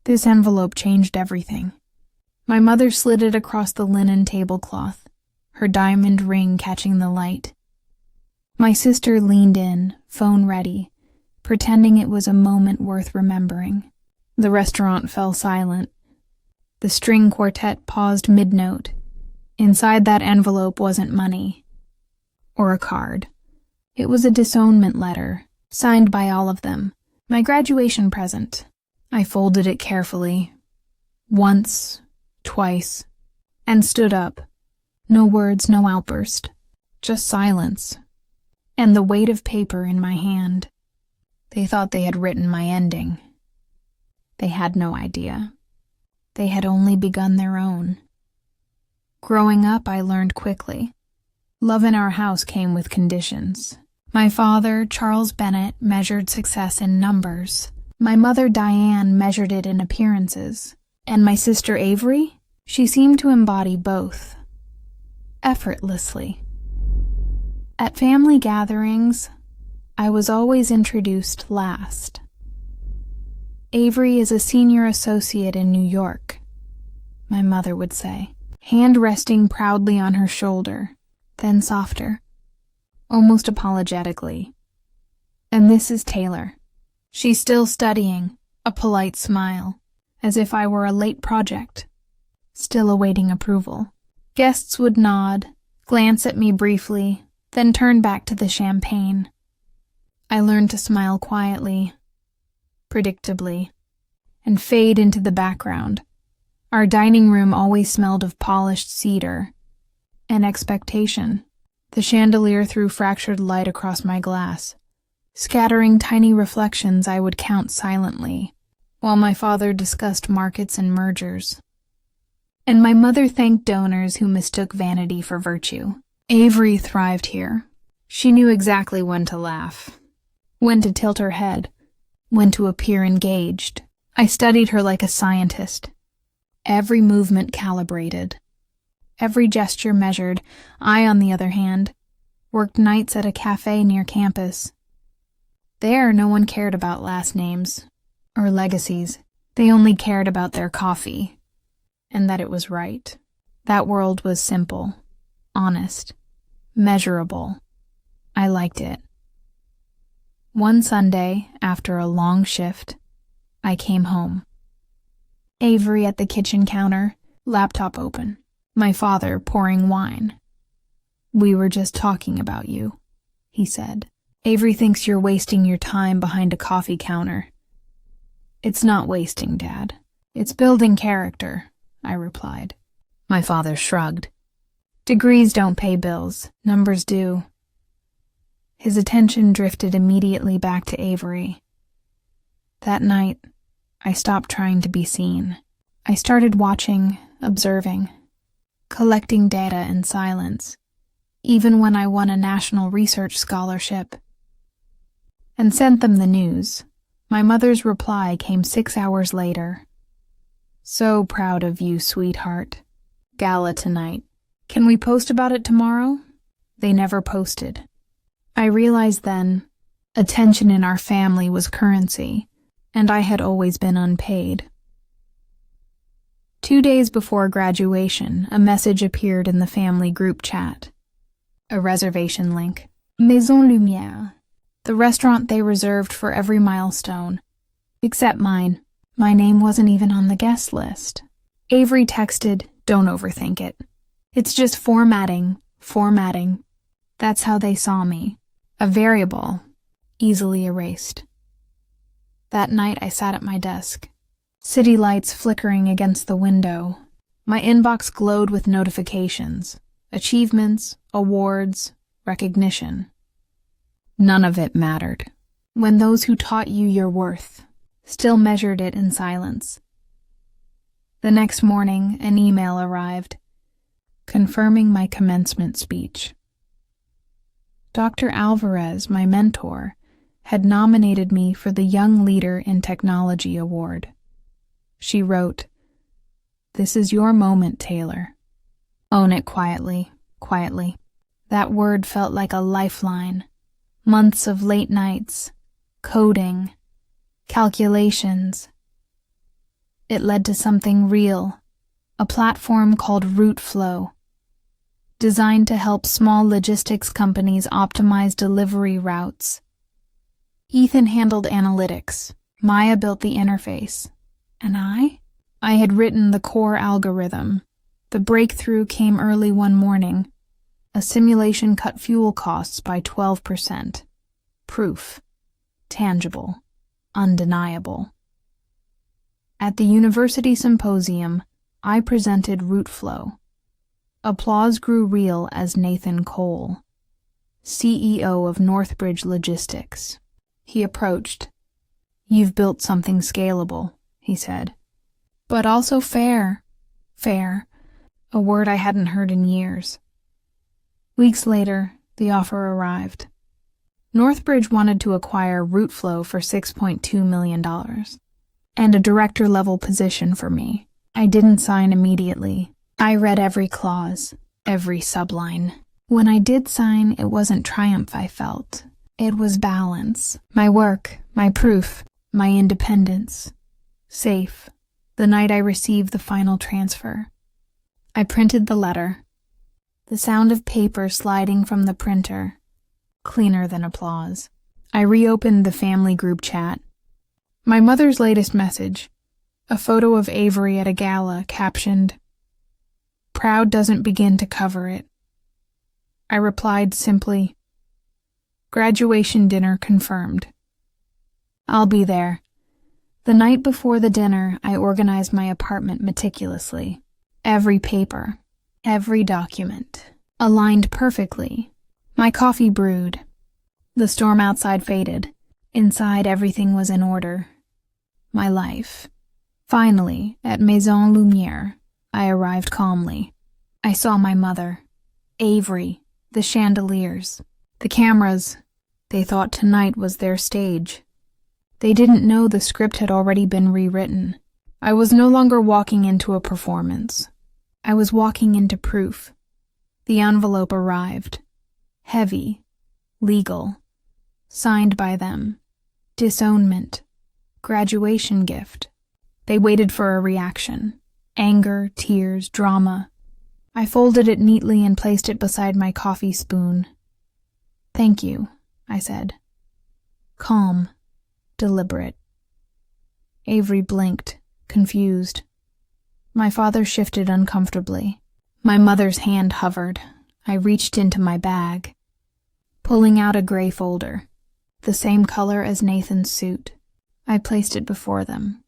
This envelope changed everything. My mother slid it across the linen tablecloth, her diamond ring catching the light. My sister leaned in, phone ready, pretending it was a moment worth remembering. The restaurant fell silent. The string quartet paused mid-note. Inside that envelope wasn't money. Or a card. It was a disownment letter, signed by all of them. My graduation present. I folded it carefully. Once, twice, and stood up. No words, no outburst. Just silence. And the weight of paper in my hand. They thought they had written my ending. They had no idea. They had only begun their own. Growing up, I learned quickly. Love in our house came with conditions. My father, Charles Bennett, measured success in numbers. My mother, Diane, measured it in appearances. And my sister, Avery, she seemed to embody both. Effortlessly. At family gatherings, I was always introduced last. Avery is a senior associate in New York, my mother would say, hand resting proudly on her shoulder, then softer, almost apologetically. And this is Taylor. She's still studying, a polite smile, as if I were a late project, still awaiting approval. Guests would nod, glance at me briefly, then turn back to the champagne. I learned to smile quietly, predictably, and fade into the background. Our dining room always smelled of polished cedar and expectation. The chandelier threw fractured light across my glass, scattering tiny reflections I would count silently, while my father discussed markets and mergers. And my mother thanked donors who mistook vanity for virtue. Avery thrived here. She knew exactly when to laugh, when to tilt her head, when to appear engaged. I studied her like a scientist. Every movement calibrated. Every gesture measured. I, on the other hand, worked nights at a cafe near campus. There, no one cared about last names or legacies. They only cared about their coffee, and that it was right. That world was simple, honest, measurable. I liked it. One Sunday, after a long shift, I came home. Avery at the kitchen counter, laptop open. My father pouring wine. "We were just talking about you," he said. "Avery thinks you're wasting your time behind a coffee counter." "It's not wasting, Dad. It's building character," I replied. My father shrugged. "Degrees don't pay bills. Numbers do." His attention drifted immediately back to Avery. That night, I stopped trying to be seen. I started watching, observing, collecting data in silence, even when I won a national research scholarship, and sent them the news. My mother's reply came 6 hours later. "So proud of you, sweetheart. Gala tonight. Can we post about it tomorrow?" They never posted. I realized then, attention in our family was currency, and I had always been unpaid. 2 days before graduation, a message appeared in the family group chat. A reservation link. Maison Lumière, the restaurant they reserved for every milestone, except mine. My name wasn't even on the guest list. Avery texted, "Don't overthink it. It's just formatting. That's how they saw me. A variable, easily erased." That night I sat at my desk, city lights flickering against the window. My inbox glowed with notifications, achievements, awards, recognition. None of it mattered, when those who taught you your worth still measured it in silence. The next morning, an email arrived, confirming my commencement speech. Dr. Alvarez, my mentor, had nominated me for the Young Leader in Technology Award. She wrote, "This is your moment, Taylor. Own it quietly." That word felt like a lifeline. Months of late nights, coding, calculations. It led to something real, a platform called Rootflow, designed to help small logistics companies optimize delivery routes. Ethan handled analytics, Maya built the interface, and I had written the core algorithm. The breakthrough came early one morning. A simulation cut fuel costs by 12%. Proof. Tangible. Undeniable. At the university symposium, I presented Rootflow. Applause grew real as Nathan Cole, CEO of Northbridge Logistics. He approached. "You've built something scalable," he said. "But also fair." Fair, a word I hadn't heard in years. Weeks later, the offer arrived. Northbridge wanted to acquire Rootflow for $6.2 million, and a director-level position for me. I didn't sign immediately. I read every clause, every subline. When I did sign, it wasn't triumph I felt. It was balance. My work, my proof, my independence. Safe. The night I received the final transfer. I printed the letter. The sound of paper sliding from the printer. Cleaner than applause. I reopened the family group chat. My mother's latest message. A photo of Avery at a gala captioned, "Proud doesn't begin to cover it." I replied simply, "Graduation dinner confirmed." I'll be there. The night before the dinner, I organized my apartment meticulously. Every paper, every document, aligned perfectly. My coffee brewed. The storm outside faded. Inside, everything was in order. My life. Finally, at Maison Lumière, I arrived calmly. I saw my mother, Avery, the chandeliers, the cameras. They thought tonight was their stage. They didn't know the script had already been rewritten. I was no longer walking into a performance. I was walking into proof. The envelope arrived. Heavy, legal, signed by them. Disownment, graduation gift. They waited for a reaction. Anger, tears, drama. I folded it neatly and placed it beside my coffee spoon. "Thank you," I said. Calm, deliberate. Avery blinked, confused. My father shifted uncomfortably. My mother's hand hovered. I reached into my bag, pulling out a gray folder, the same color as Nathan's suit. I placed it before them.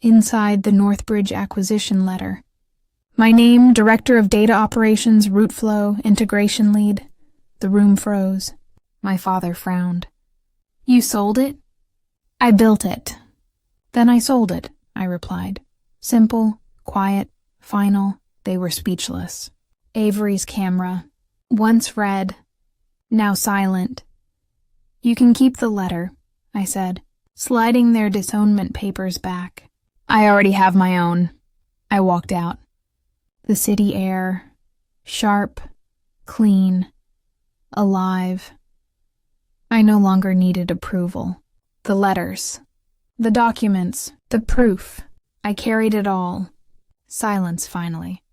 Inside, the Northbridge acquisition letter. My name, Director of Data Operations, Rootflow, Integration Lead. The room froze. My father frowned. "You sold it?" "I built it. Then I sold it," I replied. Simple, quiet, final. They were speechless. Avery's camera. Once red, now silent. "You can keep the letter," I said, sliding their disownment papers back. "I already have my own." I walked out. The city air, sharp, clean, alive. I no longer needed approval. The letters, the documents, the proof. I carried it all. Silence, finally.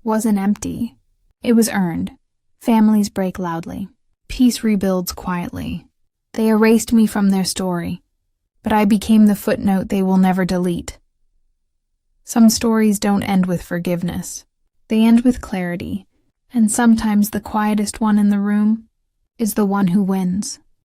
Wasn't empty. It was earned. Families break loudly. Peace rebuilds quietly. They erased me from their story, but I became the footnote they will never delete. Some stories don't end with forgiveness. They end with clarity, and sometimes the quietest one in the room is the one who wins.